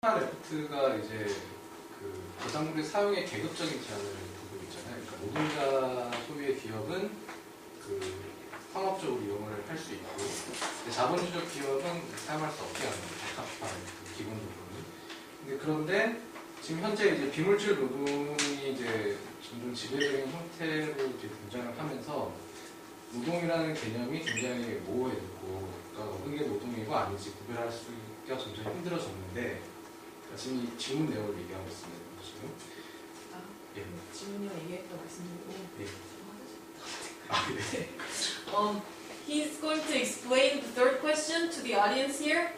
레프트가 이제 그 부산물의 사용의 계급적인 제한을 두고 있잖아요. 그러니까 노동자 소유의 기업은 그 상업적으로 이용을 할 수 있고, 자본주의적 기업은 사용할 수 없게 하는 적합한 그 기본 노동이. 그런데 지금 현재 이제 비물질 노동이 이제 점점 지배적인 형태로 이제 등장을 하면서 노동이라는 개념이 굉장히 모호해졌고, 그러니까 어느 게 노동이고 아닌지 구별할 수가 점점 힘들어졌는데. 지금 이 질문 내용을 얘기하고 있습니다. 지금. 예. 질문을 얘기했던 말씀드리고. 예. 네. He's going to explain the third question to the audience here.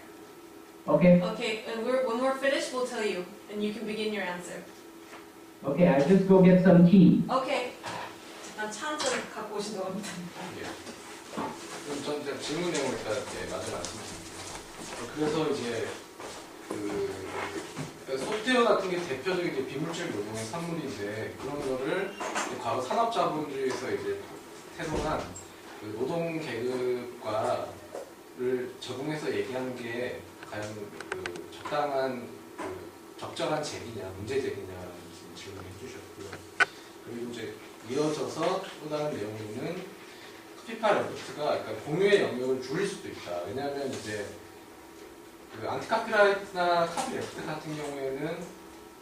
Okay. Okay, and when we're finished, we'll tell you, and you can begin your answer. Okay, I just go get some tea. Okay. 잠깐 차 한잔 갖고 오신다고 합니다. 예. 그럼 전 질문 내용을 일단 마저 말씀드립니다. 그래서 이제 소프트웨어 같은 게 대표적인 이제 비물질 노동의 산물인데, 그런 거를 과거 산업자본주의에서 이제 태동한 그 노동 계급과를 적용해서 얘기하는 게 과연 그 적당한 적절한 제기냐, 문제 제기냐라는 질문을 해주셨고요. 그리고 이제 이어져서 또 다른 내용으로는 피파 레프트가 그러니까 공유의 영역을 줄일 수도 있다. 왜냐하면 이제 그 안티카피라이트나 카피 레프트 같은 경우에는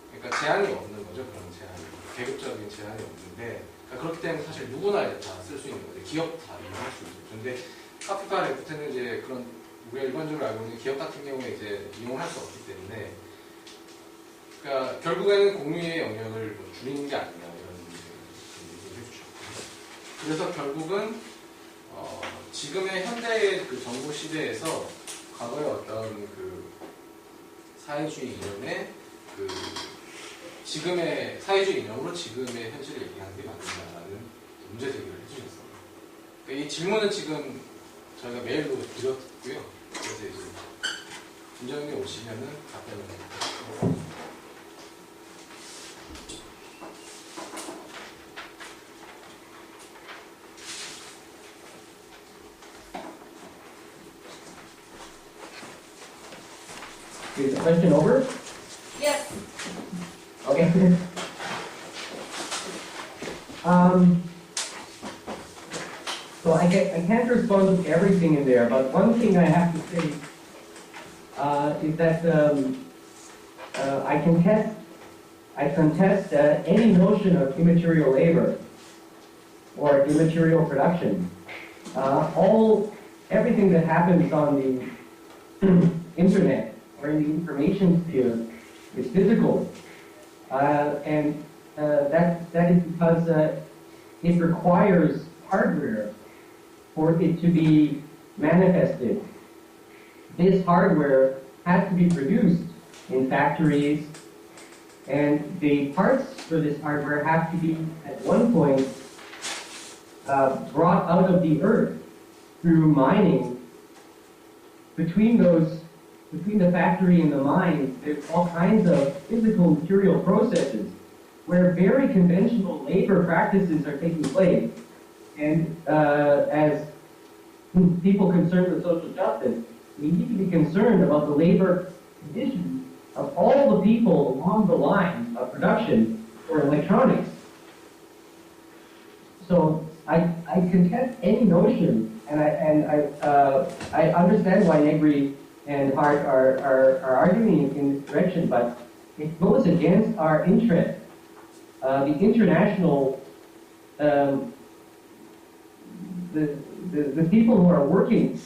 그러니까 제한이 없는 거죠. 그런 제한이 계급적인 제한이 없는데, 그러니까 그렇기 때문에 사실 누구나 다 쓸 수 있는 거죠. 기업 다 이용할 수 있죠. 근데 카피파 레프트는 이제 그런 우리가 일반적으로 알고 있는 기업 같은 경우에 이제 이용할 수 없기 때문에, 그러니까 결국에는 공유의 영역을 뭐 줄이는 게 아니냐 이런 얘기를 해주셨고요. 그래서 결국은 지금의 현대의 그 정보 시대에서 과거의 어떤 그 사회주의 이념의 그 지금의 사회주의 이념으로 지금의 현실을 얘기하는 게 맞느냐라는 문제 제기를 해주셨습니다. 그러니까 이 질문은 지금 저희가 메일로 드렸고요. 그래서 이제 김정은이 오시면은 답변을 해드리겠습니다. Is the question over? Yes. Okay. So I can't respond to everything in there, but one thing I have to say is that I contest any notion of immaterial labor or immaterial production. Everything that happens on the internet or in the information sphere is physical, and that is because it requires hardware for it to be manifested. This hardware has to be produced in factories, and the parts for this hardware have to be at one point brought out of the earth through mining. Between the factory and the mine, there's all kinds of physical material processes where very conventional labor practices are taking place. And as people concerned with social justice, we need to be concerned about the labor conditions of all the people along the line of production for electronics. So I contest any notion, and I understand why Negri and Hart are arguing in this direction, but it goes against our interest. The international, the people who are working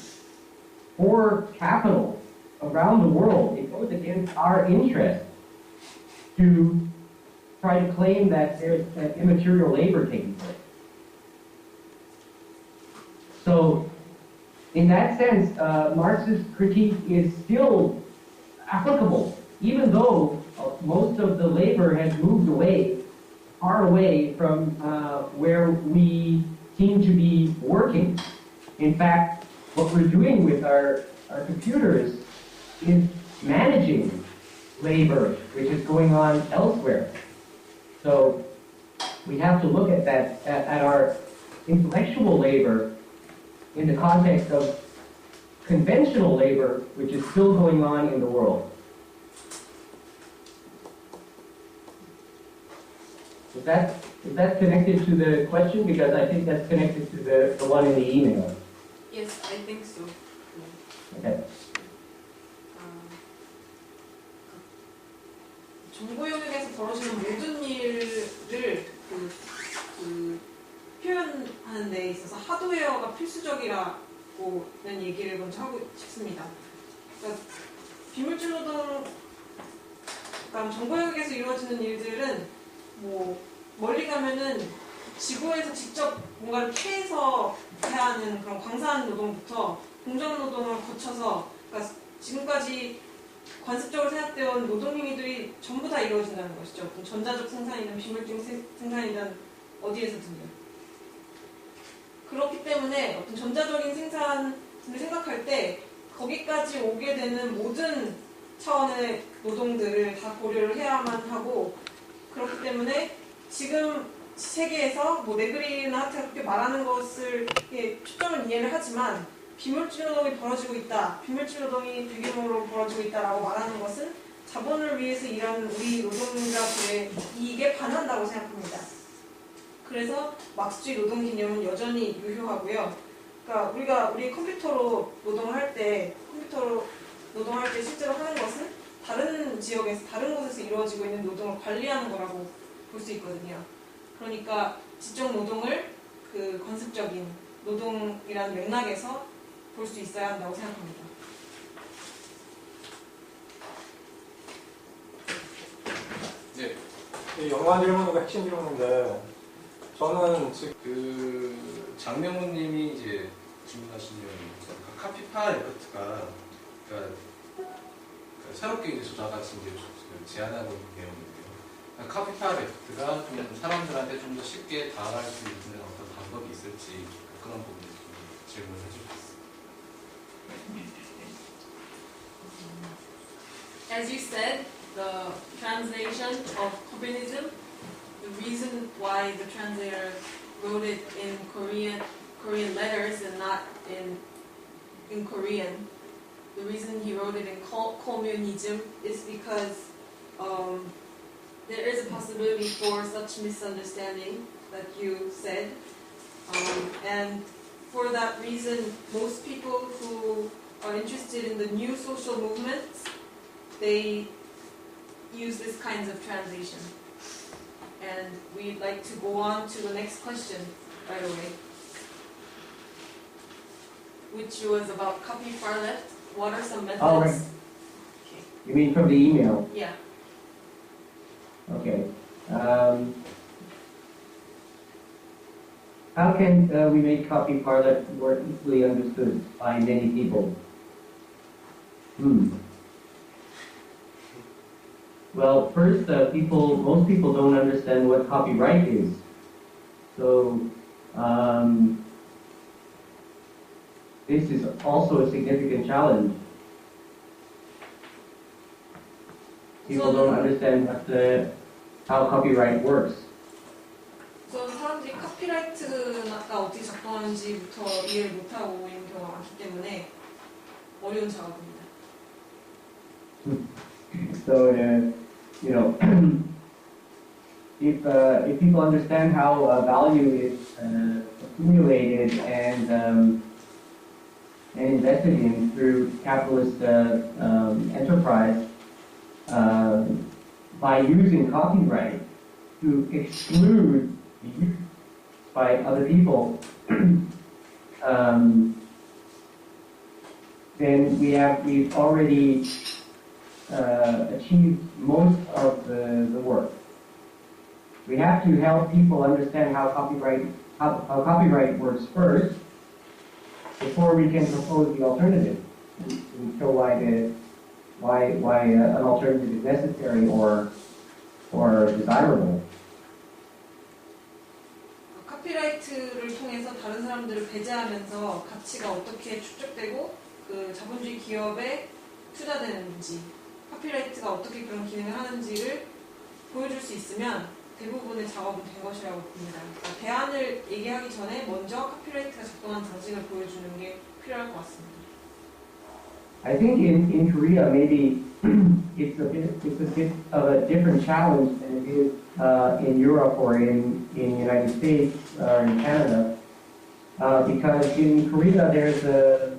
for capital around the world, it goes against our interest to try to claim that there's immaterial labor taking place. So, in that sense, Marx's critique is still applicable, even though most of the labor has moved away, far away from where we seem to be working. In fact, what we're doing with our computers is managing labor, which is going on elsewhere. So we have to look at that, at our intellectual labor in the context of conventional labor, which is still going on in the world. Is that connected to the question? Because I think that's connected to the one in the email. Yes, I think so. Okay. 정보 영역에서 벌어지는 모든 일을 표현하는 데 있어서 하드웨어가 필수적이라고는 얘기를 먼저 하고 싶습니다. 그러니까 비물질 노동, 그러니까 정보 영역에서 이루어지는 일들은 뭐 멀리 가면은 지구에서 직접 뭔가를 캐서 해야 하는 그런 광산 노동부터 공정 노동을 거쳐서, 그러니까 지금까지 관습적으로 생각되어 온 노동 행위들이 전부 다 이루어진다는 것이죠. 어떤 전자적 생산이든 비물적 생산이든 어디에서든요. 그렇기 때문에 어떤 전자적인 생산을 생각할 때 거기까지 오게 되는 모든 차원의 노동들을 다 고려를 해야만 하고, 그렇기 때문에 지금 세계에서 뭐 네그리나 하트가 그렇게 말하는 것을 초점을 이해를 하지만 비물질 노동이 벌어지고 있다, 비물질 노동이 대규모로 벌어지고 있다라고 말하는 것은 자본을 위해서 일하는 우리 노동자들의 이익에 반한다고 생각합니다. 그래서 막스주의 노동 개념은 여전히 유효하고요. 그러니까 우리 컴퓨터로 노동을 할 때 실제로 하는 것은 다른 지역에서, 다른 곳에서 이루어지고 있는 노동을 관리하는 거라고 볼 수 있거든요. 그러니까 지적 노동을 그 관습적인 노동이라는 맥락에서 볼 수 있어야 한다고 생각합니다. 네. 이 연관 질문이고 핵심 질문인데, 저는 지금 그 장명훈님이 이제 질문하신 내용이 카피파 에펙트가 그러니까 새롭게 이제 조작하신 이제 제안하고 있는 내용인데요. 카피파 에펙트가 좀 사람들한테 좀 더 쉽게 다가갈 수 있는 어떤 방법이 있을지 그런 부분을 좀 질문을 해주셨습니다. As you said, the translation of communism, the reason why the translator wrote it in Korean letters and not in Korean, the reason he wrote it in communism is because there is a possibility for such misunderstanding that you said, and for that reason, most people who are interested in the new social movements, they use this kinds of translation. And we'd like to go on to the next question right away, which was about copy far left. What are some methods? Oh, right. Okay. You mean from the email? Yeah. Okay. How can we make copy parlor more easily understood by many people? Well, first, most people don't understand what copyright is. So, this is also a significant challenge. People don't understand how copyright works. 우선 사람들이 카피라이트가 어떻게 작동하는지부터 이해를 못하고 있는 경우가 많기 때문에 어려운 작업입니다. So, if people understand how value is accumulated and invested in through capitalist enterprise by using copyright to exclude the use by other people, then we've already achieved most of the work. We have to help people understand how copyright works first before we can propose the alternative and show why an alternative is necessary or desirable. 카피라이트를 통해서 다른 사람들을 배제하면서 가치가 어떻게 축적되고 그 자본주의 기업에 투자되는지, 카피라이트가 어떻게 그런 기능을 하는지를 보여줄 수 있으면 대부분의 작업은 된 것이라고 봅니다. 그러니까 대안을 얘기하기 전에 먼저 카피라이트가 작동한 장식을 보여주는 게 필요할 것 같습니다. I think in Korea maybe it's a bit of a different challenge than it is in Europe or in the United States or in Canada, because in Korea there's a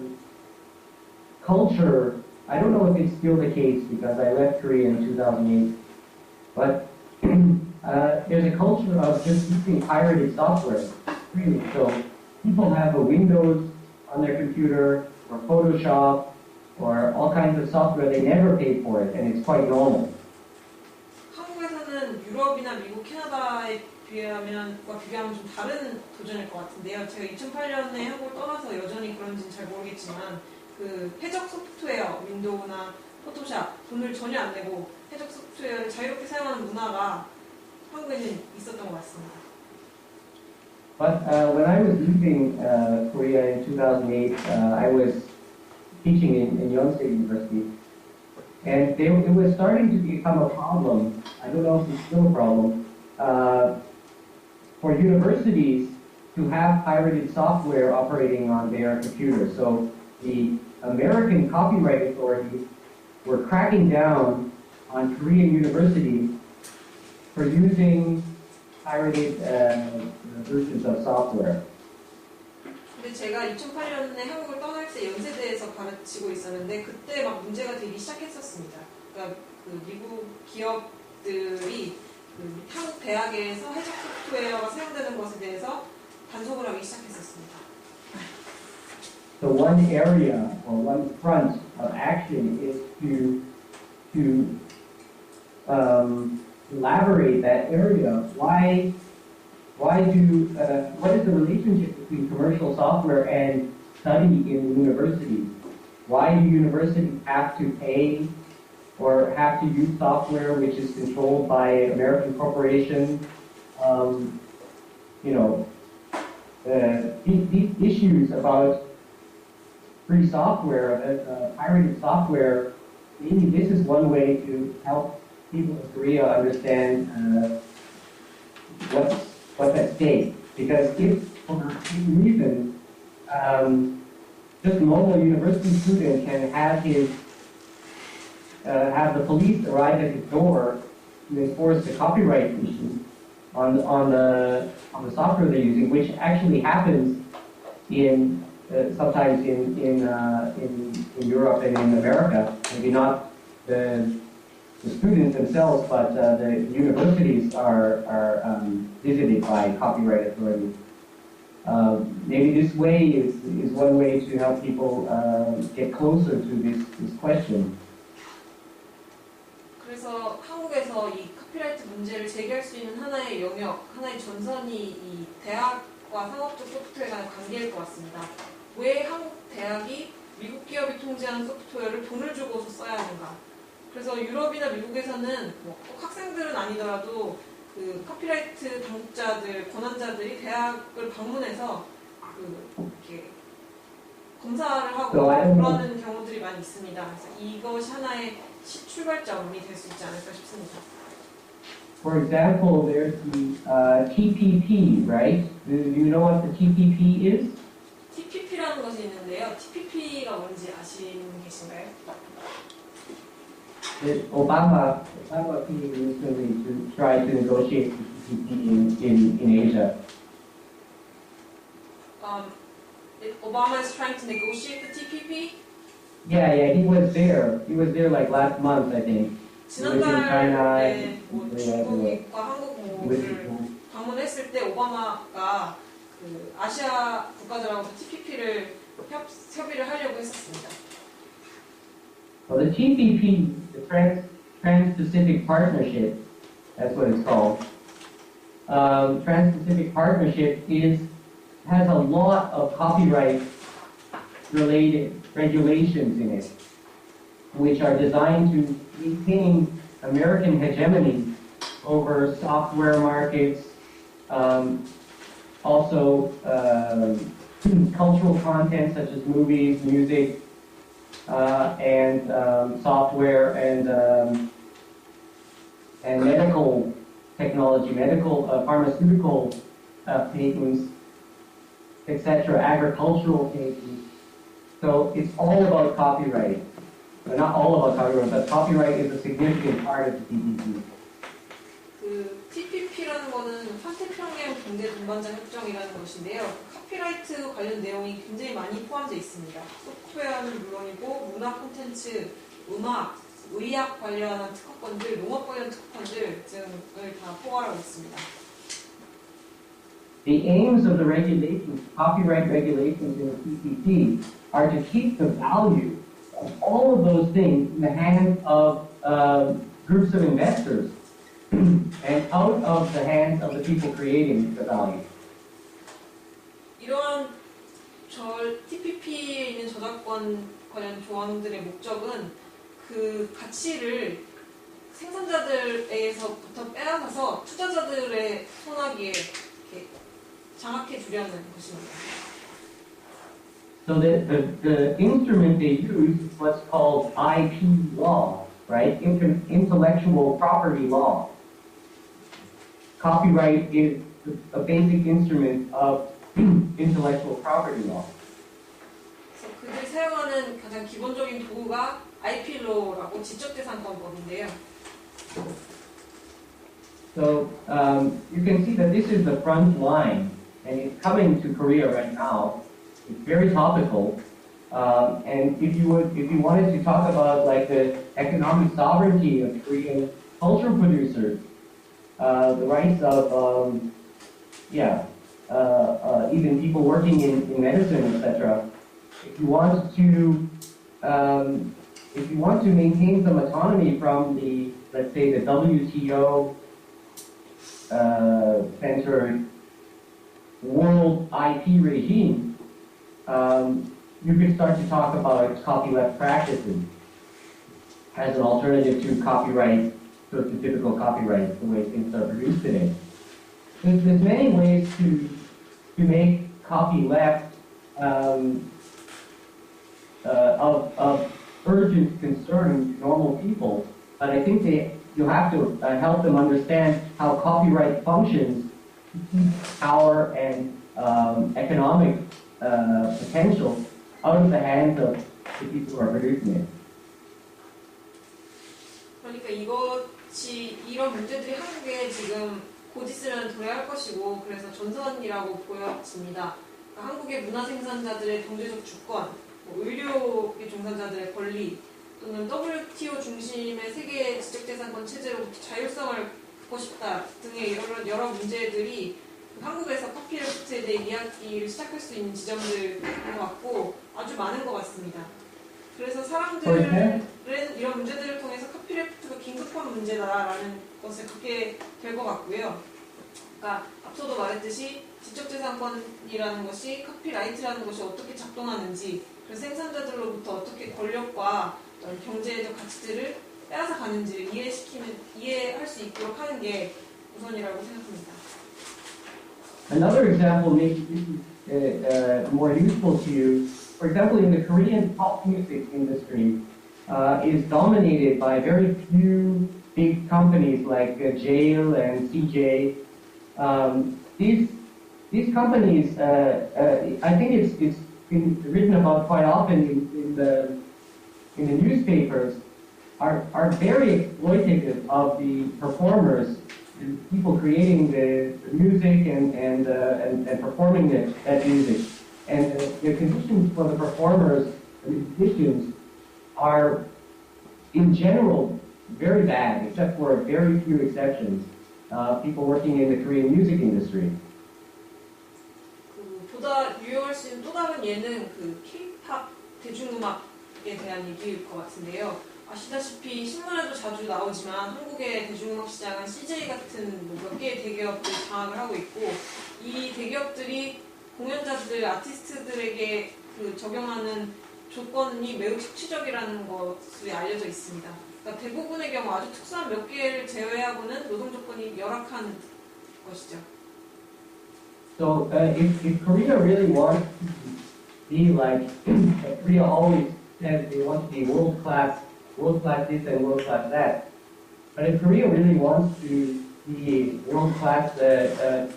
culture. I don't know if it's still the case because I left Korea in 2008, but there's a culture of just using pirated software. Really, so people have a Windows on their computer or Photoshop or all kinds of software. They never pay for it, and it's quite normal. 한국에서는 유럽이나 미국, 캐나다에 비하면 좀 다른 도전일 것 같은데요. 제가 2008년에 한국을 떠나서 여전히 그런지는 잘 모르겠지만 그 해적 소프트웨어, 윈도우나 포토샵 돈을 전혀 안 내고 해적 소프트웨어를 자유롭게 사용하는 문화가 한국에는 있었던 것 같습니다. But when I was leaving Korea in 2008, I was teaching in Yonsei University, and it was starting to become a problem. I don't know if it's still a problem for universities to have pirated software operating on their computers. So the American copyright authorities were cracking down on Korean universities for using pirated versions of software. 근데 제가 2008년에 한국을 떠날 때 연세대에서 가르치고 있었는데 그때 막 문제가 되기 시작했었습니다. 그러니까 그 미국 기업들이 그 한국 대학에서 해적 소프트웨어가 사용되는 것에 대해서 단속을 하기 시작했었습니다. So one area or one front of action is to elaborate that area. What is the relationship between commercial software and study in universities? Why do universities have to pay or have to use software which is controlled by American corporations? These issues about free software, pirated software, maybe this is one way to help people in Korea understand what's at stake. Because if, for some reason, just a normal university student can have the police arrive at his door to enforce the copyright issue on the software they're using, which actually happens in sometimes in Europe and in America. Maybe not the students themselves, but the universities are visited by copyright authorities. Maybe this way is one way to help people get closer to this question. 그래서 한국에서 이 카피라이트 문제를 제기할 수 있는 하나의 영역, 하나의 전선이 이 대학과 상업적 소프트웨어 간의 관계일 것 같습니다. 왜 한국 대학이 미국 기업이 통제하는 소프트웨어를 돈을 주고서 써야 하는가? 그래서 유럽이나 미국에서는 꼭 학생들은 아니더라도 그 카피라이트 당국자들, 권한자들이 대학을 방문해서 이렇게 검사를 하고 그러는 경우들이 많이 있습니다. 그래서 이것이 하나의 출발점이 될 수 있지 않을까 싶습니다. For example, there's the TPP, right? Do you know what the TPP is? TPP라는 것이 있는데요. TPP가 뭔지 아시는 계신가요? Obama came recently to try to negotiate the TPP in Asia. Obama is trying to negotiate the TPP? Yeah, he was there. He was there like last month, I think. 지난달에 중국과 한국을 방문했을 때 오바마가 그 아시아 국가들하고 TPP를 협의를 하려고 했었습니다. Well, the TPP, the Trans-Pacific Partnership, that's what it's called. Trans-Pacific Partnership has a lot of copyright-related regulations in it, which are designed to maintain American hegemony over software markets, also cultural content such as movies, music, and software and medical technology, pharmaceutical patents, etc., agricultural patents. So it's all about copyright. not all about copyright, but copyright is a significant part of the TPP. 그 TPP라는 거는 환태평양 경제 동반자 협정이라는 것인데요. 카피라이트 관련 내용이 굉장히 많이 포함되어 있습니다. 소프트웨어는 물론이고 문화 콘텐츠, 음악, 의학 관련한 특허권들, 농업 관련 특허권들 등을 다 포괄하고 있습니다. The aims of the regulations, copyright regulations in the TPP, are to keep the value of all of those things in the hands of groups of investors and out of the hands of the people creating the value. 이러한 TPP에 있는 저작권 관련 조항들의 목적은 그 가치를 생산자들에게서부터 빼앗아서 투자자들의 손아귀에 이렇게 장악해 주려는 것입니다. So the instrument they use is what's called IP law, right? Intellectual property law. Copyright is a basic instrument of intellectual property law. 그래서 그들이 사용하는 가장 기본적인 도구가 IP로라고 지적재산권법인데요. So you can see that this is the front line, and it's coming to Korea right now. It's very topical. And if you wanted to talk about like the economic sovereignty of Korean cultural producers, the rights of even people working in medicine, etc. If you want to maintain some autonomy from the, let's say, the WTO centered world IP regime, you could start to talk about copyleft practices as an alternative to copyright, so to typical copyright, the way things are produced today. There's many ways to make copyleft of urgent concern to normal people, but I think you have to help them understand how copyright functions to keep power and economic potential out of the hands of the people who are producing it. 그러니까 이런 문제들이 한국에 지금 곧 있으면 도래할 것이고 그래서 전선이라고 보여집니다. 그러니까 한국의 문화 생산자들의 경제적 주권, 의료의 종사자들의 권리 또는 WTO 중심의 세계 지적재산권 체제로부터 자율성을 갖고 싶다 등의 여러 문제들이 한국에서 카피라이트에 대해 이야기를 시작할 수 있는 지점들인 것 같고 아주 많은 것 같습니다. 그래서 사람들은 이런 문제들을 통해서 카피라이트가 긴급한 문제다라는 것을 갖게 될 것 같고요. 그러니까 앞서도 말했듯이 지적재산권이라는 것이 카피라이트라는 것이 어떻게 작동하는지 그래서 생산자들로부터 어떻게 권력과 경제적 가치들을 빼앗아 가는지를 이해할 수 있도록 하는 게 우선이라고 생각합니다. Another example, maybe this is more useful to you. For example, in the Korean pop music industry, is dominated by very few big companies like Jail and CJ. These companies, I think it's been written about quite often in the newspapers, are very exploitative of the performers, the people creating the music and performing that music. And the conditions for the performers and musicians are, in general, very bad, except for very few exceptions. People working in the Korean music industry. 보다 유용할 수 있는 또 다른 예는 K-pop 대중음악에 대한 얘기일 것 같은데요. 아시다시피 신문에도 자주 나오지만 한국의 대중음악 시장은 CJ 같은 몇 개의 대기업들이 장악을 하고 있고 이 대기업들이 공연자들, 아티스트들에게 적용하는 조건이 매우 식취적이라는 것이 알려져 있습니다. 그러니까 대부분의 경우 아주 특수한 몇 개를 제외하고는 노동 조건이 열악한 것이죠. So if Korea really wants to be like Korea always says they want to be world class this and world class that, but if Korea really wants to be world class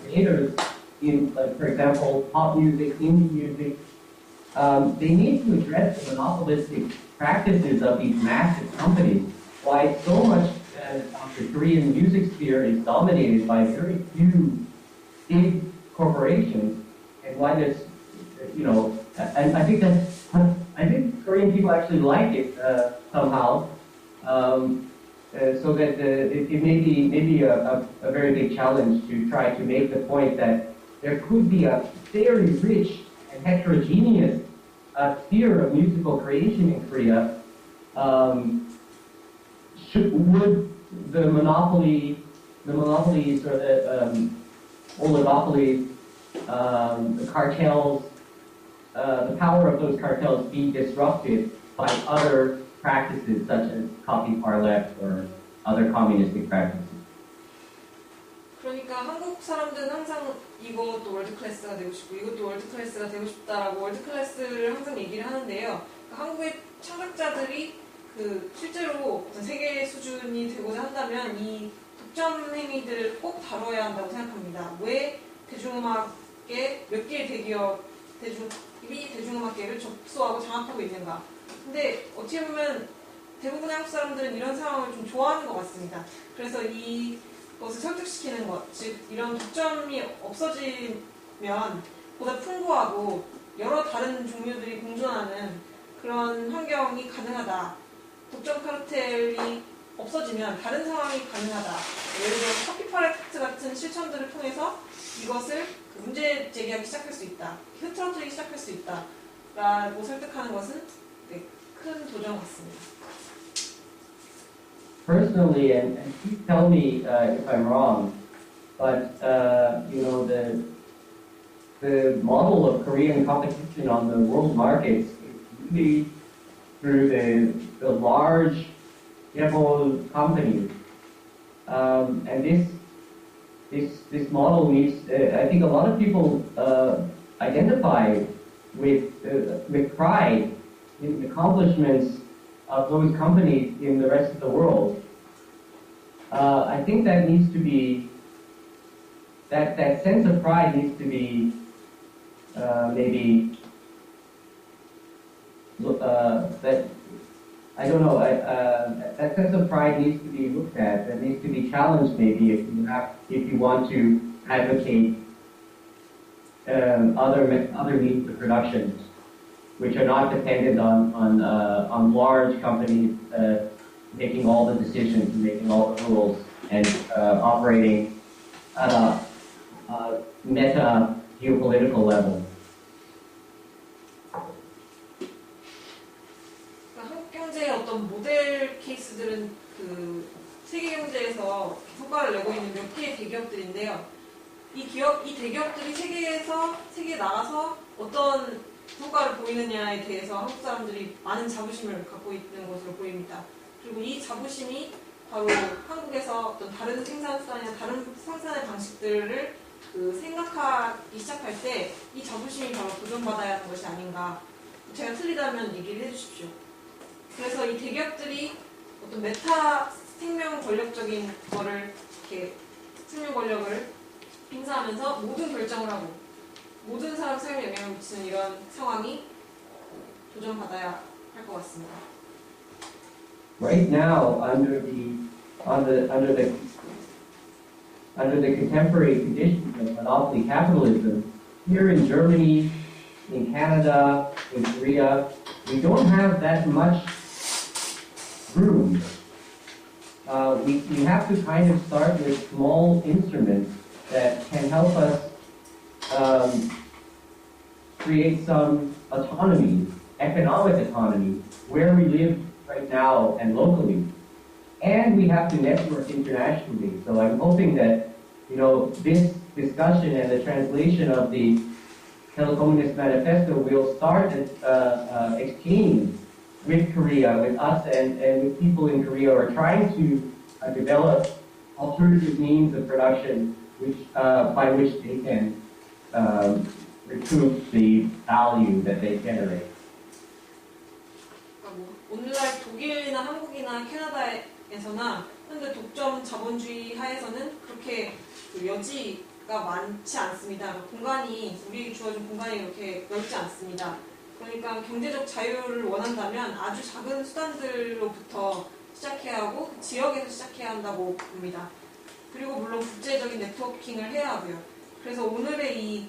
creators in, for example, pop music, indie music, they need to address the monopolistic practices of these massive companies. Why so much of the Korean music sphere is dominated by very few big corporations, and why there's, and I think Korean people actually like it somehow. So that it may be a very big challenge to try to make the point that there could be a very rich and heterogeneous sphere of musical creation in Korea. Would the monopolies or the oligopolies, the cartels, the power of those cartels be disrupted by other practices such as copy parlep or other communistic practices? 그러니까 한국 사람들은 항상 이것도 월드 클래스가 되고 싶고 이것도 월드 클래스가 되고 싶다라고 월드 클래스를 항상 얘기를 하는데요. 그러니까 한국의 창작자들이 실제로 어떤 세계 수준이 되고자 한다면 이 독점 행위들을 꼭 다뤄야 한다고 생각합니다. 왜 대중음악계 몇 개의 대기업이 대중음악계를 접수하고 장악하고 있는가? 근데 어떻게 보면 대부분의 한국 사람들은 이런 상황을 좀 좋아하는 것 같습니다. 그래서 이것을 설득시키는 것, 즉 이런 독점이 없어지면 보다 풍부하고 여러 다른 종류들이 공존하는 그런 환경이 가능하다. 독점 카르텔이 없어지면 다른 상황이 가능하다. 예를 들어 커피 파레트 같은 실천들을 통해서 이것을 문제 제기하기 시작할 수 있다. 흐트러뜨리기 시작할 수 있다. 라고 설득하는 것은 큰 도전 같습니다. Personally, and please tell me if I'm wrong, but the model of Korean competition on the world markets is really through the large Apple companies, and this model needs. I think a lot of people identify with pride in the accomplishments of those companies in the rest of the world. I think that needs to be, that sense of pride needs to be maybe, that, I don't know, that sense of pride needs to be looked at, that needs to be challenged maybe if you want to advocate other means of production, which are not dependent on large companies making all the decisions, making all the rules, and operating at a meta geopolitical level. 한국 경제의 어떤 모델 케이스들은 세계 경제에서 성과를 내고 있는 몇 개의 대기업들인데요. 이 대기업들이 세계에 나가서 어떤 성과를 보이느냐에 대해서 한국 사람들이 많은 자부심을 갖고 있는 것으로 보입니다. 그리고 이 자부심이 바로 한국에서 어떤 다른 생산수단이나 다른 생산의 방식들을 생각하기 시작할 때 이 자부심이 바로 도전받아야 하는 것이 아닌가. 제가 틀리다면 얘기를 해주십시오. 그래서 이 대기업들이 어떤 메타 생명 권력적인 거를 이렇게 생명 권력을 행사하면서 모든 결정을 하고 모든 사람 삶에 영향을 미치는 이런 상황이 도전받아야 할 것 같습니다. Right now, under the contemporary conditions of monopoly capitalism, here in Germany, in Canada, in Korea, we don't have that much room. We have to kind of start with small instruments that can help us create some autonomy, economic autonomy, where we live right now and locally. And we have to network internationally. So I'm hoping that, this discussion and the translation of the Telecommunist Manifesto will start an exchange with Korea, with us and with people in Korea who are trying to develop alternative means of production by which they can recoup the value that they generate. 오늘날 독일이나 한국이나 캐나다에서나 현재 독점 자본주의 하에서는 그렇게 여지가 많지 않습니다. 우리에게 주어진 공간이 그렇게 넓지 않습니다. 그러니까 경제적 자유를 원한다면 아주 작은 수단들로부터 시작해야 하고 그 지역에서 시작해야 한다고 봅니다. 그리고 물론 국제적인 네트워킹을 해야 하고요. 그래서 오늘의 이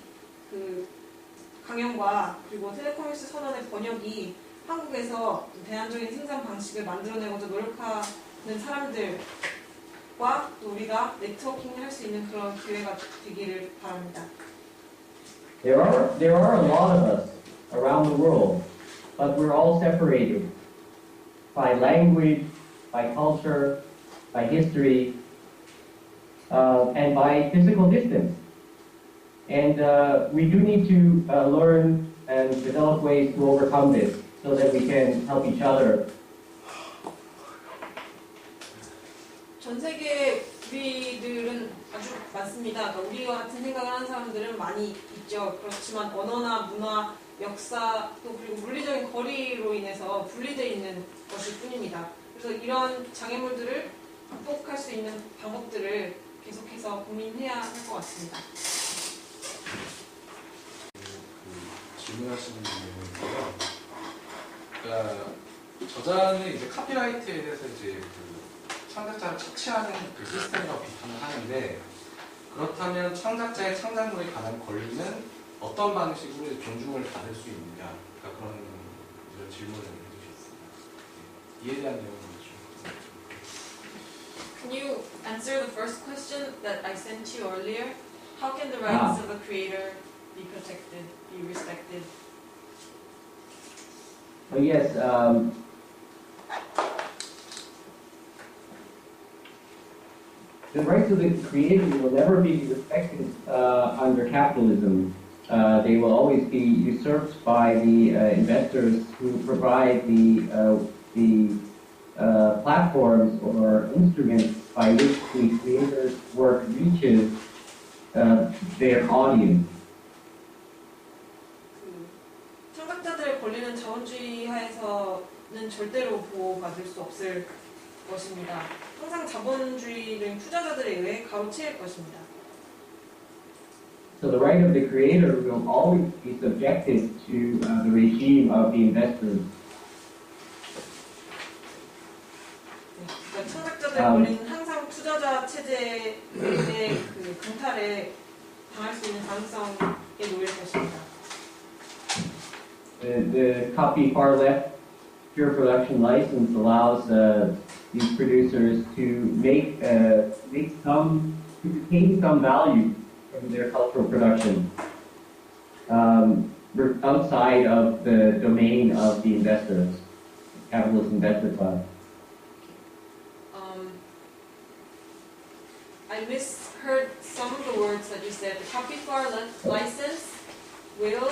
강연과 그리고 텔레커머스 선언의 번역이 한국에서 대안적인 생산 방식을 만들어내고자 노력하는 사람들과 또 우리가 네트워킹을 할 수 있는 그런 기회가 되기를 바랍니다. There are a lot of us around the world, but we're all separated by language, by culture, by history, and by physical distance. And we do need to learn and develop ways to overcome this so that we can help each other. 전 세계 우리들은 아주 많습니다. 그러니까 우리와 같은 생각을 하는 사람들은 많이 있죠. 그렇지만 언어나 문화, 역사 또 그리고 물리적인 거리로 인해서 분리되어 있는 것일 뿐입니다. 그래서 이런 장애물들을 극복할 수 있는 방법들을 계속해서 고민해야 할 것 같습니다. 질문하시는 내용인데요. 그러니까 저자는 이제 카피라이트에 대해서 이제 창작자를 착취하는 그 시스템이라고 비판을 하는데, 그렇다면 창작자의 창작물에 관한 권리는 어떤 방식으로 존중을 받을 수 있느냐, 그러니까 그런 이런 질문을 해주셨습니다. 이에 대한 내용이죠. Can you answer the first question that I sent you earlier? How can the rights of the creator be protected, be respected? Oh yes, the rights of the creator will never be respected under capitalism. They will always be usurped by the investors who provide the platforms or instruments by which the creator's work reaches their audience. 창작자들의 권리는 자본주의 하에서는 절대로 보호받을 수 없을 것입니다. 항상 자본주의는 투자자들에 의해 가로채일 것입니다. So the right of the creator will always be subjected to the regime of the investors. 그러니까 창작자들의 권리는 항상 투자자 체제의 그 강탈에 당할 수 있는 가능성에 놓일 것입니다. The copy far left pure production license allows these producers to make some, to retain some value from their cultural production outside of the domain of the investors, capitalist investor class. I misheard some of the words that you said. The copy far left license will.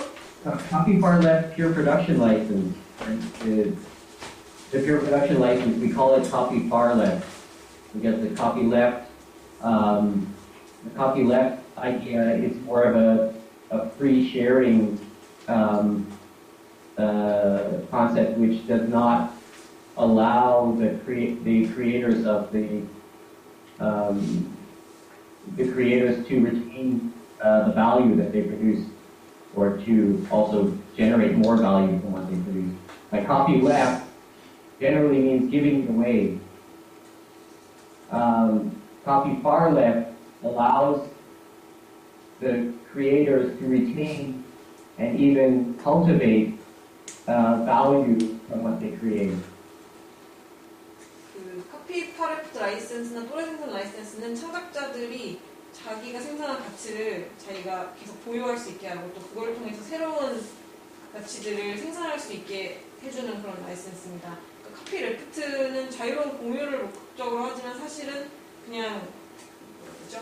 Copy far left pure production license. The pure production license, we call it copy far left. We get the copy left. The copy left idea is more of a free sharing concept, which does not allow the creators of the creators to retain the value that they produce, or to also generate more value from what they produce. By copy left generally means giving it away. Copy far left allows the creators to retain and even cultivate value from what they create. 그 커피 파레프트 라이센스나 또래 생산 라이센스는 창작자들이 자기가 생산한 가치를 자기가 계속 보유할 수 있게 하고 또 그걸 통해서 새로운 가치들을 생산할 수 있게 해주는 그런 라이센스입니다. 그러니까 커피 레프트는 자유로운 공유를 목적으로 하지만 사실은 그냥 뭐죠?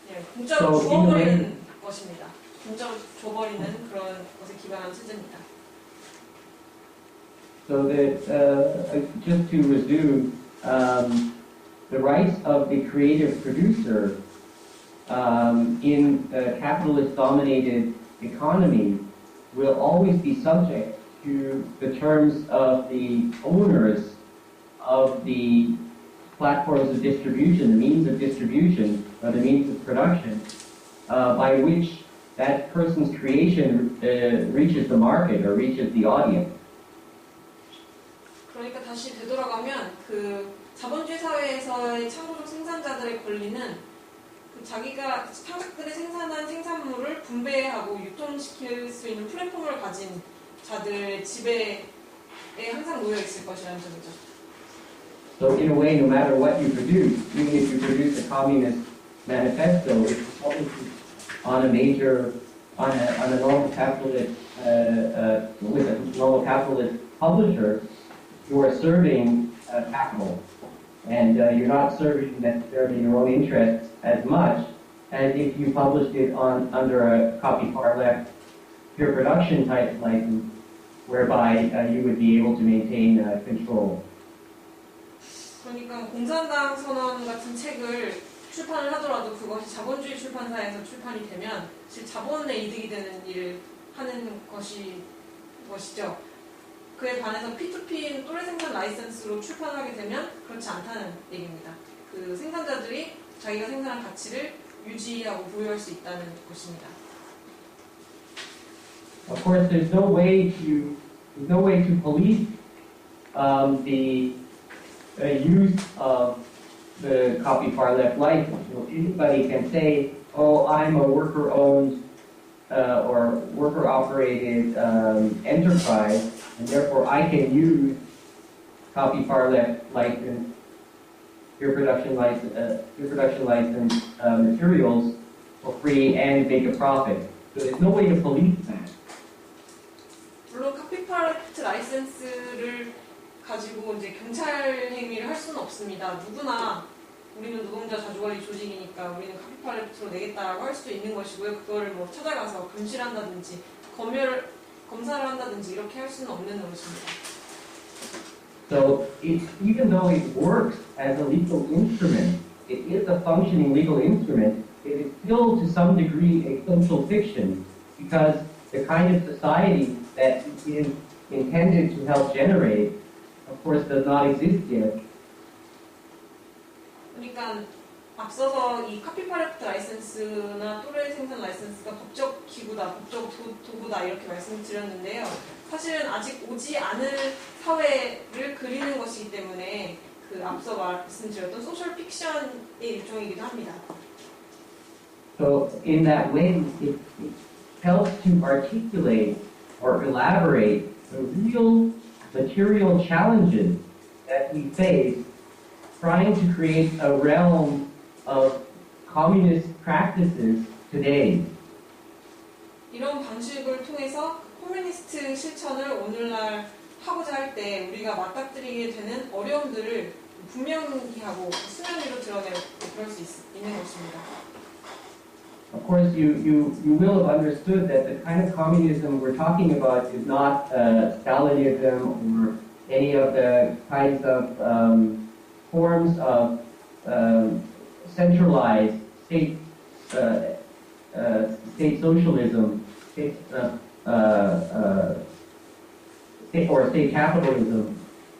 그냥 공짜로 주어버리는 것입니다. 공짜로 줘버리는 그런 것에 기반한 체제입니다. So that, just to resume, the rights of the creative producer in a capitalist-dominated economy will always be subject to the terms of the owners of the platforms of distribution, the means of distribution, or the means of production, by which that person's creation reaches the market or reaches the audience. 그러니까 다시 되돌아가면 그 자본주의 사회에서의 창조적 생산자들의 권리는 그 자기가 창작들이 생산한 생산물을 분배하고 유통시킬 수 있는 플랫폼을 가진 자들의 지배에 항상 놓여 있을 것이라는 점이죠. So in a way, no matter what you produce, even if you produce a communist manifesto, it's published on a major, on a normal capitalist, with a normal capitalist publisher, you are serving capital, and you're not serving necessarily your own interests as much as if you published it under a copy far left pure production type license, whereby you would be able to maintain control. 그러니까 공산당 선언 같은 책을 출판을 하더라도 그것이 자본주의 출판사에서 출판이 되면 즉 자본의 이득이 되는 일을 하는 것이죠. 그에 반해서 P2P인 또래 생산 라이센스로 출판하게 되면 그렇지 않다는 얘기입니다. 그 생산자들이 자기가 생산한 가치를 유지하고 보유할 수 있다는 것입니다. Of course, there's no way to police the use of the copy far left license. You know, anybody can say, "Oh, I'm a worker-owned or worker-operated enterprise, and therefore I can use copy far left license, pure production license materials for free and make a profit." So there's no way to police that. 물론 카피파레트 라이센스를 가지고 이제 경찰 행위를 할 수는 없습니다. 누구나 우리는 노동자 자주관리 조직이니까 우리는 카피파레트로 내겠다라고 할 수도 있는 것이고요. 그거를 뭐 찾아가서 감시를 한다든지 검사를 한다든지 이렇게 할 수는 없는 것입니다. So even though it works as a legal instrument, it is a functioning legal instrument, it is still to some degree a social fiction because the kind of society that it is intended to help generate, of course, does not exist yet. 그러니까 앞서서 이 카피파레트 라이센스나 또래 생산 라이센스가 법적 기구다, 법적 도구다 이렇게 말씀드렸는데요. 사실은 아직 오지 않을 사회를 그리는 것이기 때문에 그 앞서 말씀드렸던 소셜 픽션의 일종이기도 합니다. So in that way, it helps to articulate or elaborate the real material challenges that we face trying to create a realm of communist practices today. 이런 방식을 통해서 코뮤니스트 실천을 오늘날 하고자 할 때 우리가 맞닥뜨리게 되는 어려움들을 분명히 하고 수면 위로 드러내고 그럴 수 있는 것입니다. Of course, you will have understood that the kind of communism we're talking about is not Stalinism or any of the kinds of forms of centralized state socialism, or state capitalism,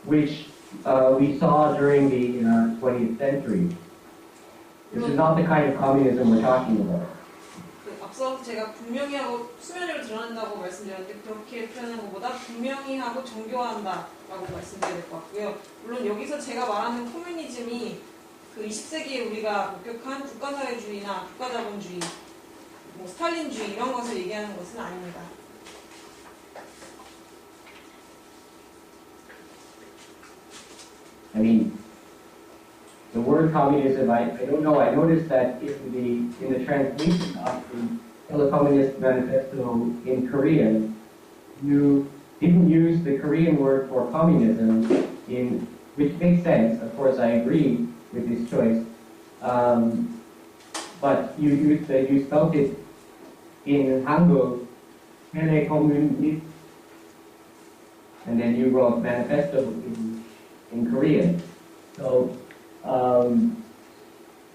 which we saw during the 20th century. This is not the kind of communism we're talking about. 앞서 제가 분명히 하고 수면 위로 드러난다고 말씀드렸는데 그렇게 표현한 것보다 분명히 하고 정교화한다라고 말씀드려야 될 것 같고요. 물론 여기서 제가 말하는 코뮤니즘이 그 20세기에 우리가 목격한 국가사회주의나 국가자본주의, 뭐 스탈린주의 이런 것을 얘기하는 것은 아닙니다. I mean, the word communism, I don't know, I noticed that in the translation of the Communist Manifesto in Korean, you didn't use the Korean word for communism, which makes sense, of course I agree with this choice, but you spelled it in Hangul, Pele Communist, and then you wrote manifesto in Korean. So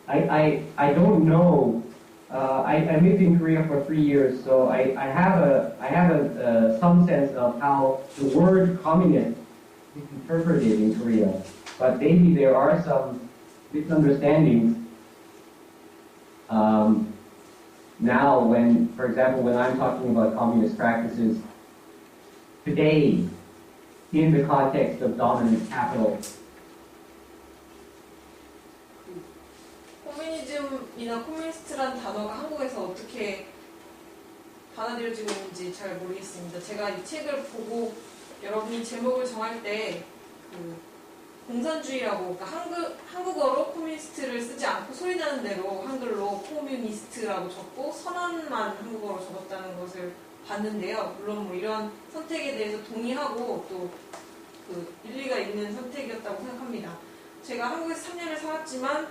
I don't know. I lived in Korea for 3 years, so I have some sense of how the word communist is interpreted in Korea. But maybe there are some misunderstandings now when, for example, when I'm talking about communist practices today in the context of dominant capital. 코미니즘이나 코뮤니스트란 단어가 한국에서 어떻게 받아들여지고 있는지 잘 모르겠습니다. 제가 이 책을 보고 여러분이 제목을 정할 때 공산주의라고, 그러니까 한국어로 코뮤니스트를 쓰지 않고 소리나는 대로 한글로 코뮤니스트라고 적고 선언만 한국어로 적었다는 것을 봤는데요. 물론 뭐 이런 선택에 대해서 동의하고 또 일리가 있는 선택이었다고 생각합니다. 제가 한국에서 3년을 살았지만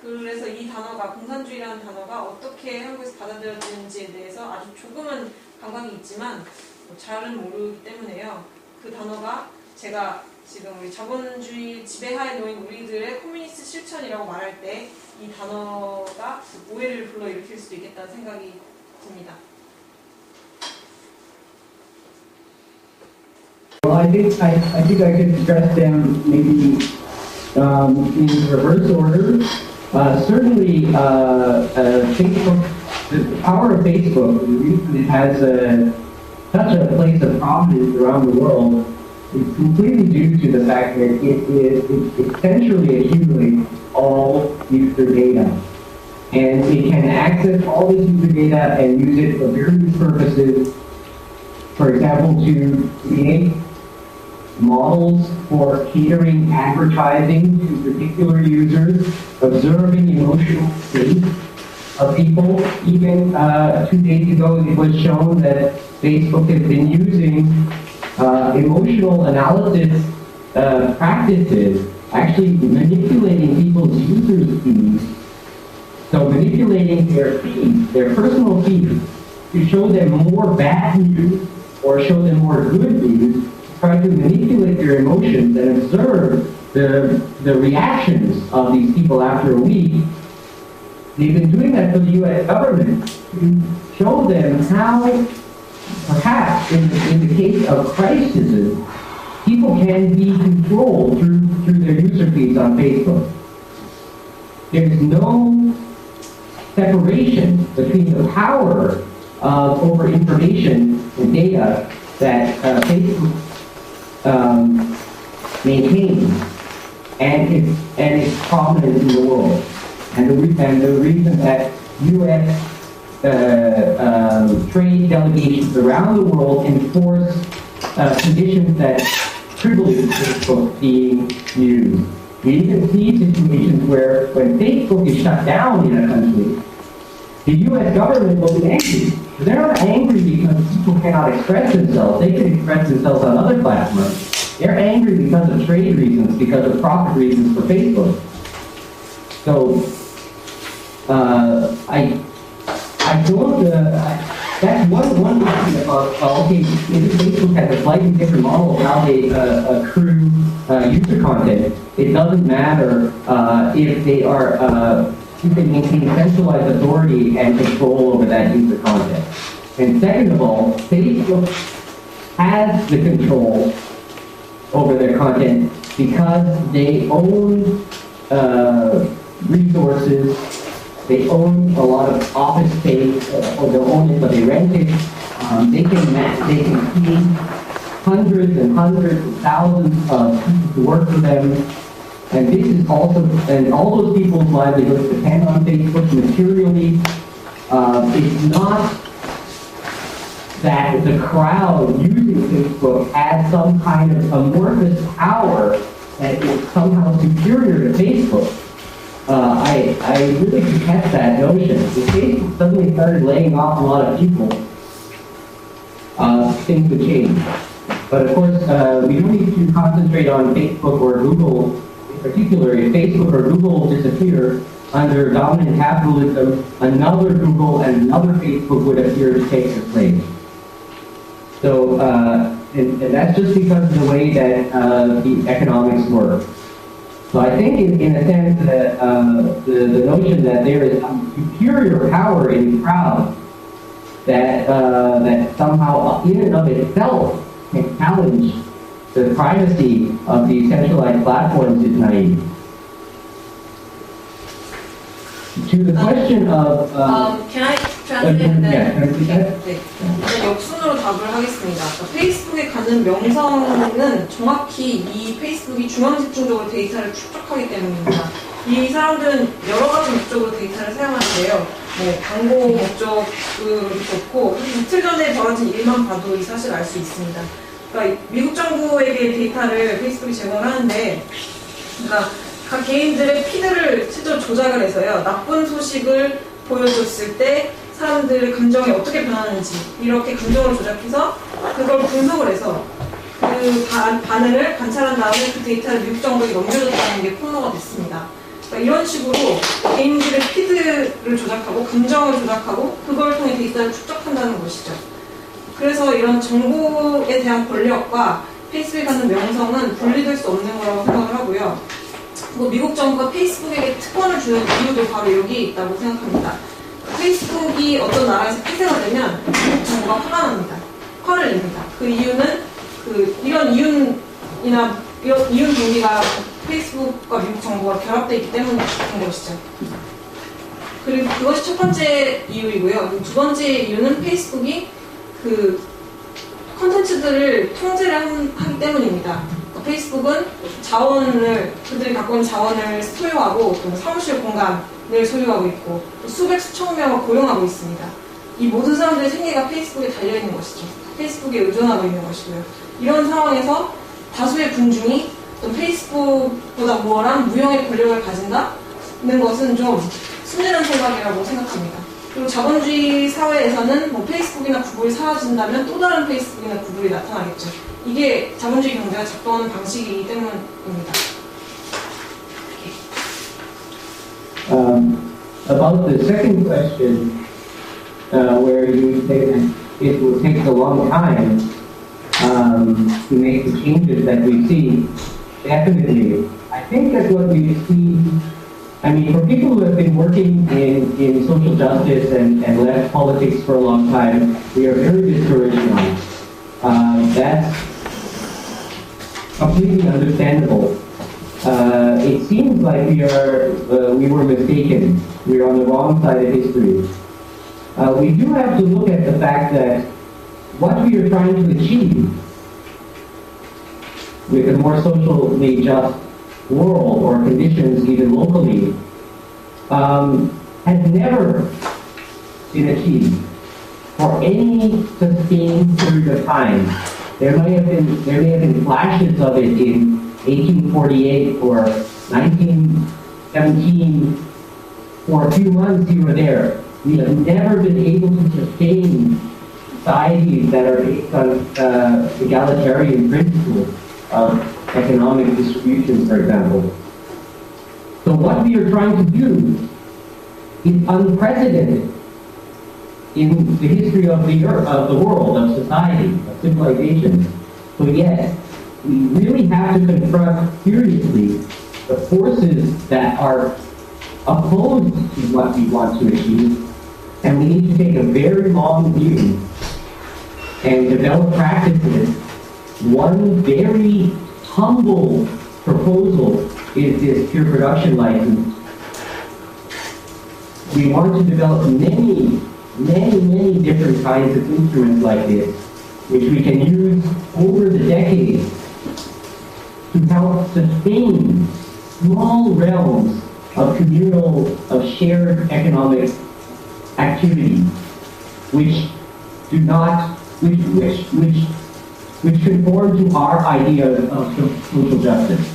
그래서 이 단어가, 공산주의라는 단어가 어떻게 한국에서 받아들여지는지에 대해서 아주 조금은 감각이 있지만 잘은 모르기 때문에요. 그 단어가 제가 지금 우리 자본주의 지배하에 놓인 우리들의 코뮤니스트 실천이라고 말할 때 이 단어가 오해를 불러일으킬 수도 있겠다는 생각이 듭니다. Well, I think I could address them maybe in reverse order. Certainly, Facebook, the power of Facebook, the reason it has such a place of prominence around the world is completely due to the fact that it essentially accumulates all user data. And it can access all this user data and use it for various purposes. For example, to create models for catering advertising to particular users, observing emotional states of people. Even 2 days ago, it was shown that Facebook has been using emotional analysis practices, actually manipulating people's users' feeds. So manipulating their feeds, their personal feeds, to show them more bad news or show them more good news, try to manipulate their emotions and observe the reactions of these people after a week. They've been doing that for the U.S. government to show them how, perhaps in the case of crises, people can be controlled through their user feeds on Facebook. There's no separation between the power over information and data that Facebook maintains and its prominence in the world. And the reason that U.S. Trade delegations around the world enforce conditions that privilege Facebook being used. We even see situations where when Facebook is shut down in a country, the U.S. government will be angry. They're not angry because people cannot express themselves. They can express themselves on other platforms. They're angry because of trade reasons, because of profit reasons for Facebook. So, I don't, that's one thing about, okay, Facebook has a slightly different model of how they accrue user content. It doesn't matter if they are, if they maintain centralized authority and control over that user content. And second of all, Facebook has the control over their content because they own resources. They own a lot of office space, or they own it, but they rent it. They can feed hundreds and hundreds of thousands of people to work for them. And this is also, and all those people's livelihoods depend on Facebook materially. It's not that the crowd using Facebook has some kind of amorphous power that is somehow superior to Facebook. I really contest that notion. If Facebook suddenly started laying off a lot of people, things would change. But of course, we don't need to concentrate on Facebook or Google in particular. If Facebook or Google disappear under dominant capitalism, another Google and another Facebook would appear to take their place. So, and that's just because of the way that the economics work. So I think, in a sense, that the notion that there is some superior power in the crowd that that somehow, in and of itself, can challenge the privacy of these centralized platforms is naive. To the question of Can I 트랜스레이트. Yeah, translate 네. 일단 역순으로 답을 하겠습니다. 그러니까 페이스북에 가는 명성은 정확히 이 페이스북이 중앙집중적으로 데이터를 축적하기 때문입니다. 이 사람들은 여러 가지 목적으로 데이터를 사용하는데요. 뭐 광고 목적으로 좋고 이틀 전에 벌어진 일만 봐도 이 사실을 알 수 있습니다. 그러니까 미국 정부에게 데이터를 페이스북이 제공을 하는데, 그러니까 각 개인들의 피드를 실제로 조작을 해서요. 나쁜 소식을 보여줬을 때 사람들의 감정이 어떻게 변하는지 이렇게 감정을 조작해서 그걸 분석을 해서 그 반응을 관찰한 다음에 그 데이터를 미국 정부에 넘겨줬다는 게 폭로가 됐습니다. 그러니까 이런 식으로 개인들의 피드를 조작하고 감정을 조작하고 그걸 통해 데이터를 축적한다는 것이죠. 그래서 이런 정보에 대한 권력과 페이스북에 갖는 명성은 분리될 수 없는 거라고 생각을 하고요. 뭐 미국 정부가 페이스북에게 특권을 주는 이유도 바로 여기에 있다고 생각합니다. 페이스북이 어떤 나라에서 폐쇄가 되면 미국 정부가 화가 납니다. 화를 냅니다. 그 이유는 이런 이윤 경기가 페이스북과 미국 정부가 결합되어 있기 때문인 것이죠. 그리고 그것이 첫 번째 이유이고요. 두 번째 이유는 페이스북이 그 콘텐츠들을 통제를 하기 때문입니다. 페이스북은 그들이 갖고 있는 자원을 소유하고 또 사무실 공간을 소유하고 있고 수백 수천 명을 고용하고 있습니다. 이 모든 사람들의 생계가 페이스북에 달려있는 것이죠. 페이스북에 의존하고 있는 것이고요. 이런 상황에서 다수의 군중이 어떤 페이스북보다 우월한 무형의 권력을 가진다는 것은 좀 순진한 생각이라고 생각합니다. 그리고 자본주의 사회에서는 뭐 페이스북이나 구글이 사라진다면 또 다른 페이스북이나 구글이 나타나겠죠. 이게 자본주의 경제가 작동하는 방식이기 때문입니다. About the second question, where you say that it will take a long time to make the changes that we see, definitely. I think that what we see, I mean, for people who have been working in social justice and left politics for a long time, we are very discouraged now. That's completely understandable. It seems like we were mistaken. We're on the wrong side of history. We do have to look at the fact that what we are trying to achieve with a more socially just world or conditions even locally has never been achieved for any sustained period of time. There may have been flashes of it in 1848 or 1917 for a few months here or there. We have never been able to sustain societies that are based on egalitarian principles of economic distribution, for example. So what we are trying to do is unprecedented in the history of the earth, of the world, of society, of civilization. So yes, we really have to confront seriously the forces that are opposed to what we want to achieve, and we need to take a very long view and develop practices. One very humble proposal is this pure production license. We want to develop many different kinds of instruments like this, which we can use over the decades to help sustain small realms of shared economic activity, which conform to our idea of social justice.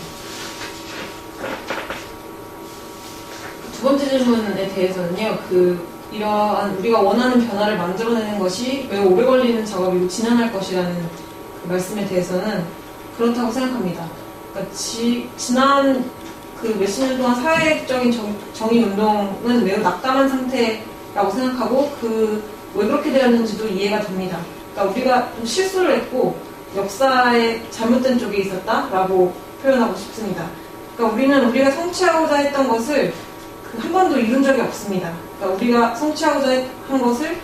두 번째 질문에 대해서는요, 이러한 우리가 원하는 변화를 만들어내는 것이 매우 오래 걸리는 작업이고 지난할 것이라는 그 말씀에 대해서는 그렇다고 생각합니다. 그러니까 지난 몇십 년 동안 사회적인 정의운동은 매우 낙담한 상태라고 생각하고 왜 그렇게 되었는지도 이해가 됩니다. 그러니까 우리가 좀 실수를 했고 역사에 잘못된 쪽이 있었다라고 표현하고 싶습니다. 그러니까 우리가 성취하고자 했던 것을 한 번도 이룬 적이 없습니다. 그러니까 우리가 성취하고자 한 것을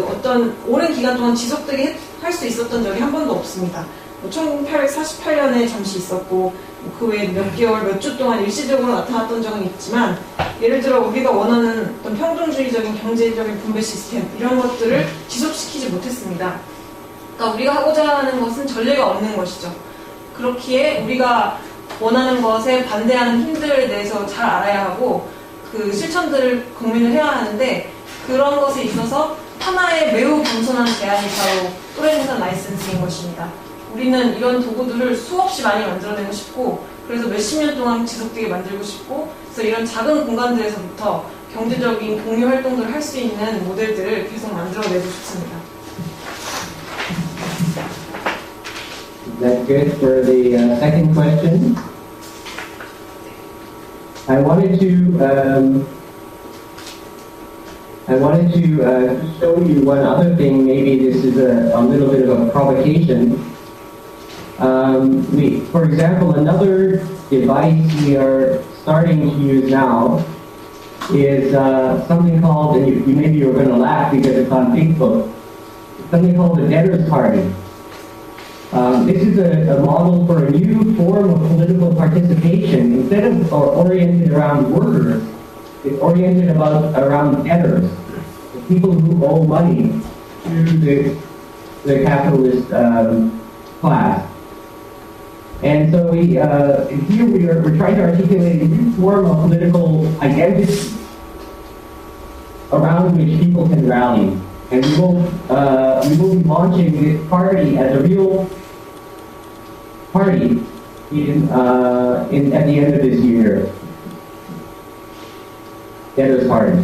어떤 오랜 기간 동안 지속되게 할 수 있었던 적이 한 번도 없습니다. 1848년에 잠시 있었고 그 외에 몇 개월, 몇 주 동안 일시적으로 나타났던 적은 있지만 예를 들어 우리가 원하는 어떤 평등주의적인 경제적인 분배 시스템 이런 것들을 지속시키지 못했습니다. 그러니까 우리가 하고자 하는 것은 전례가 없는 것이죠. 그렇기에 우리가 원하는 것에 반대하는 힘들에 대해서 잘 알아야 하고 그 실천들을 공유를 해야 하는데 그런 것에 있어서 하나의 매우 겸손한 제안이 바로 또래 생산 라이센스인 것입니다. 우리는 이런 도구들을 수없이 많이 만들어내고 싶고 그래서 몇십 년 동안 지속되게 만들고 싶고 그래서 이런 작은 공간들에서부터 경제적인 공유 활동들을 할 수 있는 모델들을 계속 만들어내고 싶습니다. That's good. For the second question, I wanted to show you one other thing. Maybe this is a little bit of a provocation. For example, another device we are starting to use now is something called, and maybe you're going to laugh because it's on Facebook, something called the Debtors Party. This is a model for a new form of political participation. Instead of oriented around workers, it's oriented around debtors, the people who owe money to the capitalist class. And so here we're trying to articulate a new form of political identity around which people can rally. And we will be launching this party as a real party at the end of this year. Debtors Party.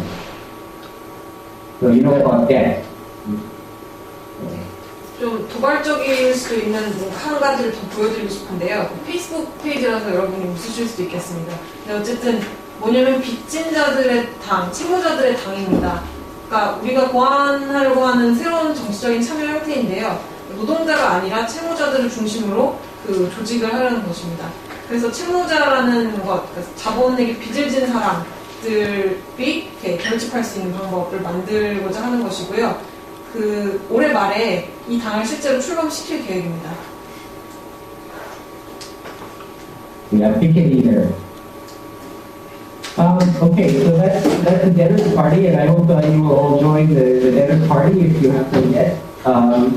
So you know about debt. 좀 도발적일 수도 있는 한 가지를 더 보여드리고 싶은데요. 페이스북 페이지라서 여러분이 웃으실 수도 있겠습니다. 근데 어쨌든 뭐냐면 빚진 자들의 당, 채무자들의 당입니다. 그러니까 우리가 고안하려고 하는 새로운 정치적인 참여 형태인데요. 노동자가 아니라 채무자들을 중심으로 그 조직을 하려는 것입니다. 그래서 채무자라는 것, 자본에게 빚을 진 사람들이 이렇게 결집할 수 있는 방법을 만들고자 하는 것이고요. 올해 말에 이 당을 실제로 출범시킬 계획입니다. Yeah, PKE there. Okay, so that's the Debtors Party, and I hope you will all join the Debtors Party if you haven't yet.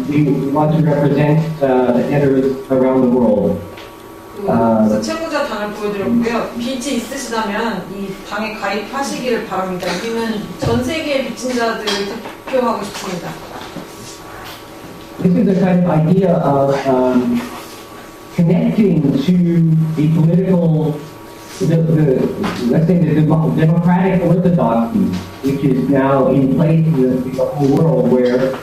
We want to represent the debtors around the world. 그래서 채무자 당을 보여드렸고요. 빚이 있으시다면 이 당에 가입하시기를 바랍니다. 우리는 전 세계의 빚진 자들을 대표하고 싶습니다. This is a kind of idea of connecting to the political, let's say the democratic orthodoxy, which is now in place in the whole world, where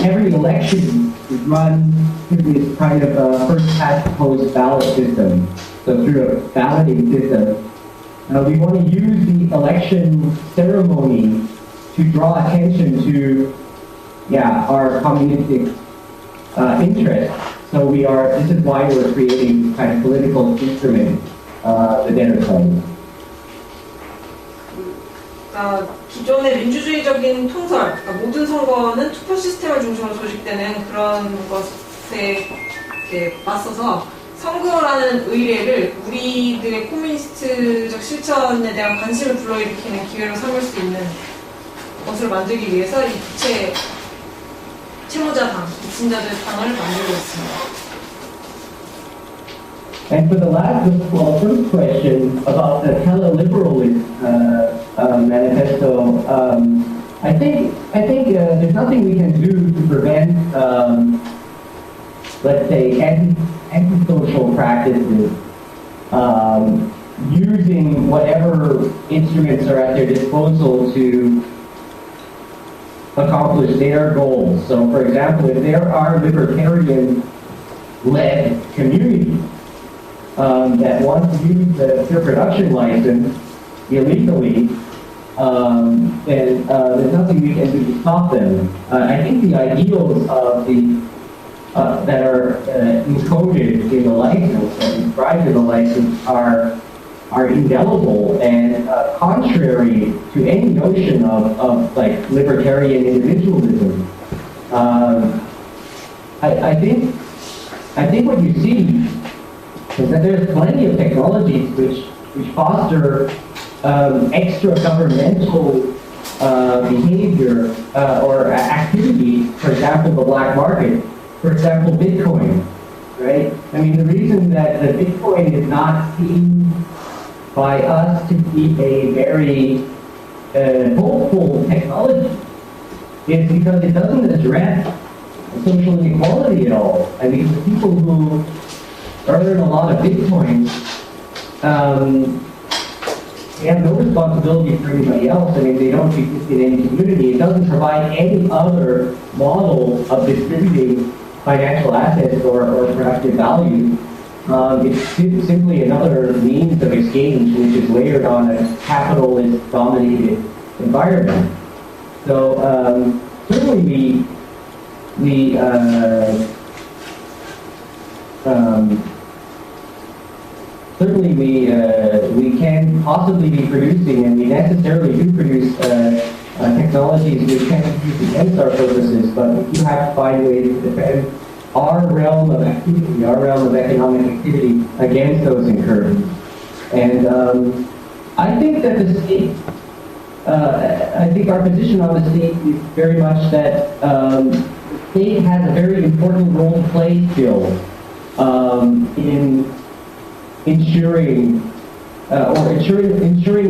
every election is run through this kind of first past post ballot system, so through a balloting system. We want to use the election ceremony to draw attention to our communistic interest. So this is why we're creating this kind of political instrument, the Debtors Party. 기존의 민주주의적인 통설, 그러니까 모든 선거는 투표 시스템을 중심으로 조직되는 그런 것에 맞서서 선거라는 의례를 우리들의 코뮤니스트적 실천에 대한 관심을 불러일으키는 기회로 삼을 수 있는 것을 만들기 위해서 이 채무자당, 빚진자들 당을 만들고 있습니다. And for the first question about the tele-liberalist manifesto, I think there's nothing we can do to prevent, let's say, antisocial practices using whatever instruments are at their disposal to accomplish their goals. So, for example, if there are libertarian-led communities that want to use the pure production license illegally, then there's nothing we can do to stop them. I think the ideals of that are encoded in the license and described in the license are indelible and contrary to any notion of like libertarian individualism. I think what you see is that there's plenty of technologies which foster extra governmental behavior or activity, for example, the black market, for example, Bitcoin, right? I mean, the reason that the Bitcoin is not seen by us to be a very hopeful technology is because it doesn't address social inequality at all. I mean, the people who earn a lot of Bitcoin, they have no responsibility for anybody else. I mean, they don't exist in any community. It doesn't provide any other model of distributing financial assets or productive value. It's simply another means of exchange which is layered on a capitalist-dominated environment. So certainly we can possibly be producing, and we necessarily do produce technologies which can be used against our purposes, but we do have to find ways to defend our realm of activity, our realm of economic activity against those incursions. And I think that the state, I think our position on the state is very much that the state has a very important role to play still in ensuring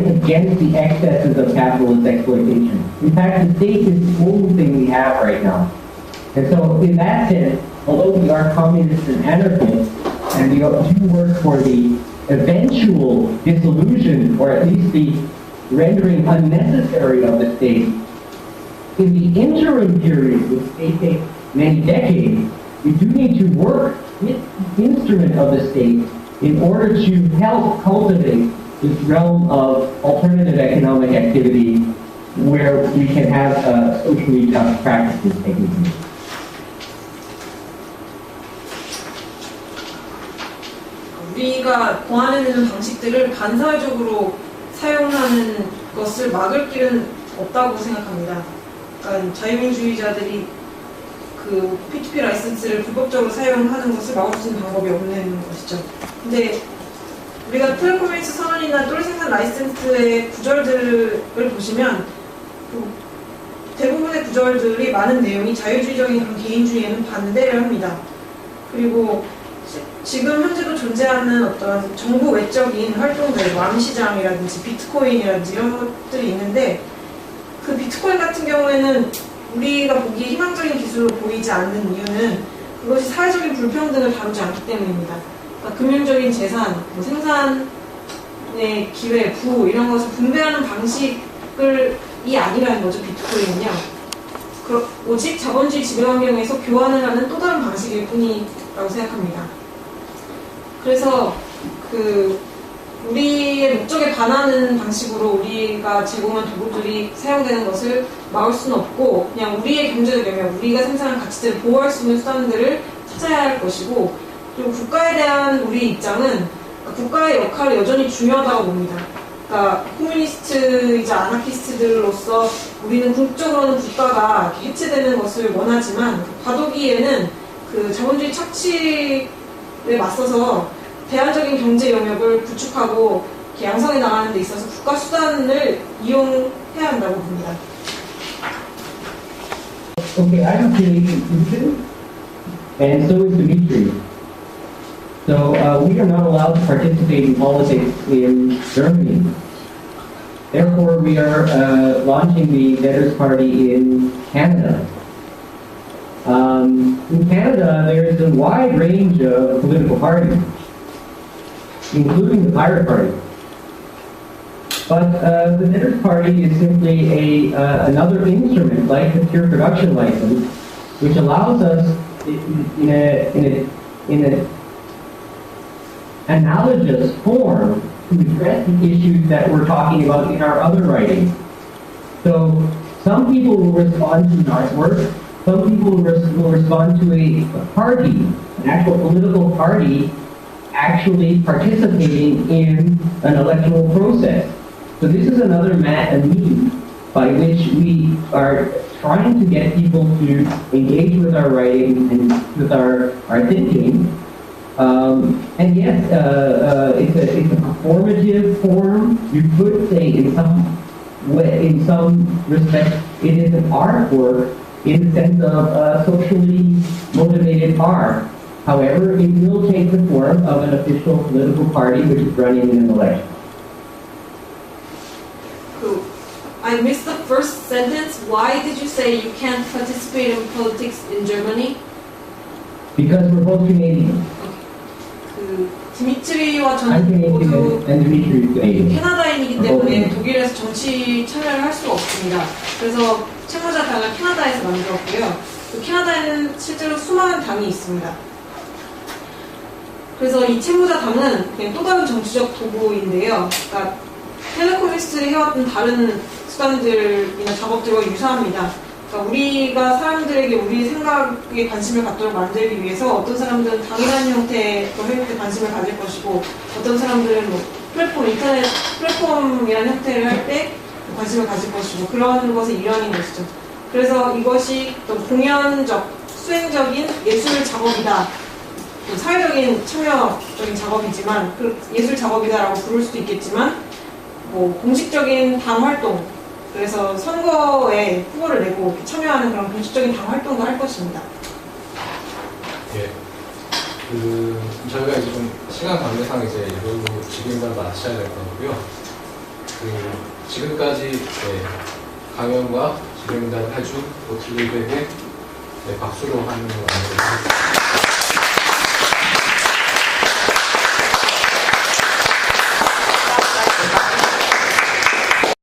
against the excesses of capitalist exploitation. In fact, the state is the only thing we have right now. And so in that sense, although we are communists and anarchists, and we do work for the eventual dissolution, or at least the rendering unnecessary of the state, in the interim period, which may take many decades, we do need to work with the instrument of the state in order to help cultivate this realm of alternative economic activity where we can have socially just practices taken place. 우리가 보완해내는 방식들을 반사회적으로 사용하는 것을 막을 길은 없다고 생각합니다. 그러니까 자유민주주의자들이 그 P2P 라이선스를 불법적으로 사용하는 것을 막을 수 있는 방법이 없는 것이죠. 근데 우리가 텔레코메이스 선언이나 똘생산 라이센스의 구절들을 보시면 대부분의 구절들이 많은 내용이 자유주의적인 그런 개인주의에는 반대를 합니다. 그리고 지금 현재도 존재하는 어떤 정부 외적인 활동들, 왕시장이라든지 비트코인이라든지 이런 것들이 있는데 그 비트코인 같은 경우에는 우리가 보기에 희망적인 기술로 보이지 않는 이유는 그것이 사회적인 불평등을 다루지 않기 때문입니다. 그러니까 금융적인 재산, 뭐 생산의 기회, 부 이런 것을 분배하는 방식이 아니라는 거죠. 비트코인은요. 오직 자본주의 지배환경에서 교환을 하는 또 다른 방식일 뿐이라고 생각합니다. 그래서 우리의 목적에 반하는 방식으로 우리가 제공한 도구들이 사용되는 것을 막을 수는 없고 그냥 우리의 경제적 영역, 우리가 생산한 가치들을 보호할 수 있는 수단들을 찾아야 할 것이고 그리고 국가에 대한 우리 입장은 국가의 역할이 여전히 중요하다고 봅니다. 그러니까 코뮤니스트이자 아나키스트들로서 우리는 궁극적으로는 국가가 해체되는 것을 원하지만 과도기에는 그 자본주의 착취에 맞서서 대안적인 경제 영역을 구축하고 양성해 나가는 데 있어서 국가 수단을 이용해야 한다고 봅니다. Okay, I'm Canadian citizen, and so is Dimitri. So we are not allowed to participate in politics in Germany. Therefore, we are launching the Debtors Party in Canada. In Canada, there is a wide range of political parties, including the Pirate Party. But the Debtors Party is simply another instrument, like the pure production license, which allows us in an analogous form to address the issues that we're talking about in our other writings. So some people will respond to an artwork, some people will respond to a party, an actual political party actually participating in an electoral process. So this is another means by which we are trying to get people to engage with our writing and with our thinking And yes, it's a performative form. You could say in some way, in some respect, it is an art work in the sense of socially motivated art. However, it will take the form of an official political party which is running in an election. Cool. I missed the first sentence. Why did you say you can't participate in politics in Germany? Because we're both Canadians. 그 디미트리와 I'm 저는 모두 Canadian and Dimitri is Canadian. 캐나다인이기 때문에 독일에서 정치 참여를 할 수가 없습니다. 그래서 채무자 당을 캐나다에서 만들었고요. 그 캐나다에는 실제로 수많은 당이 있습니다. 그래서 이 채무자 당은 그냥 또 다른 정치적 도구인데요. 그러니까 텔레코미스트를 해왔던 다른 수단들이나 작업들과 유사합니다. 그러니까 우리가 사람들에게 우리 생각에 관심을 갖도록 만들기 위해서 어떤 사람들은 당이라는 형태의 회의에 관심을 가질 것이고 어떤 사람들은 뭐 플랫폼, 인터넷 플랫폼이라는 형태를 할 때 관심을 가질 것이고 그런 것의 일환인 것이죠. 그래서 이것이 어떤 공연적, 수행적인 예술 작업이다. 사회적인 참여적인 작업이지만 예술 작업이다라고 부를 수도 있겠지만 뭐 공식적인 당 활동 그래서 선거에 후보를 내고 참여하는 그런 공식적인 당 활동도 할 것입니다. 예. 저희가 이제 좀 시간 관계상 이제 이걸로 진행을 마쳐야 될 거고요. 지금까지 강연과 진행을 해준 오틀리백에 박수로 하는 걸